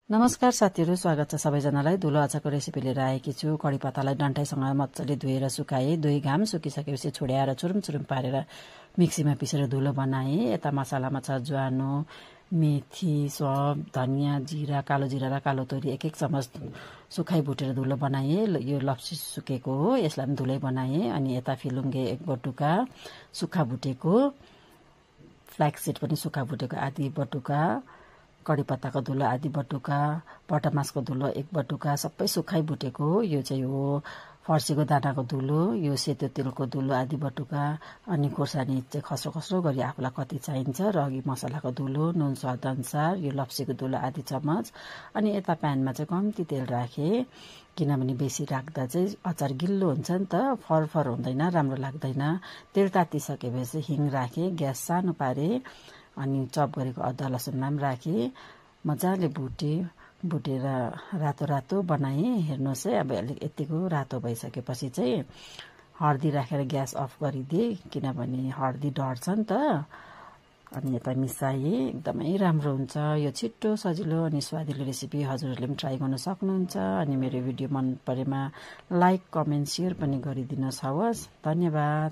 नमस्कार साथीहरु, स्वागत छ सबैजनालाई। धुलो अचारको रेसिपी लिएर आएकी छु। कडी पत्तालाई डन्ठाइसँग मज्जाले धुएर सुकाए, 2 घाम सुकिसकेपछि छोड्याएर चुरुम चुरुम पारेर मिक्सीमा पिसेर धुलो बनाए। यता मसलामा छ ज्वानो, मेथी, सौंफ, धनिया, जीरा, कालो जीरा र कालो तोरी 1-1 चमच सुखाइ भुटेर धुलो बनाए। यो लप्सी सुकेको हो, यसलाई पनि धुलै बनाए। अनि यता फिलुङ्गे 1 बटुका सुक्खा भुटेको, फ्ल्याक्स सीड पनि सुक्खा भुटेको आधी बटुका, कडी पत्ताको धुलो आधी बटुका, भटमासको धुलो 1 बटुका, सबै सुखाइ भुटेको हो। यो चाहिँ हो फर्सीको दानाको धुलो, यो सेतो तिलको धुलो आधी बटुका, अनि खोर्सानी चाहिँ खस्रो खस्रो गरी आफूलाई कति चाहिन्छ र अघि मसलाको धुलो, नुन स्वाद अनुसार, यो लप्सीको धुलो आधी चमच। अनि यता प्यानमा चाहिँ कम्ती तेल राखे, किनभने बेसी राख्दा चाहिँ अचार गिल्लो हुन्छ नि त, फरफर हुँदैन, राम्रो लाग्दैन। तेल तातिसकेपछि हिङ राखे, ग्यास सानो पारे, अनि चप गरेको अदुवा लसुनमा पनि राखे, मजाले भुटेर रातो रातो बनाए। हेर्नुहोस् है, अब अलिक यतिको रातो भइसकेपछि चाहिँ हर्दी राखेर ग्यास अफ गरिदिए, किनभने हर्दी डढ्छ नि त। अनि यता मिसाए, एकदमै राम्रो हुन्छ। यो छिट्टो, सजिलो अनि स्वादिलो रेसिपी हजुरहरूले पनि ट्राई गर्न सक्नुहुन्छ। अनि मेरो भिडियो मन परेमा लाइक, कमेन्ट, सेयर पनि गरिदिनुहोस्। हवस्, धन्यवाद।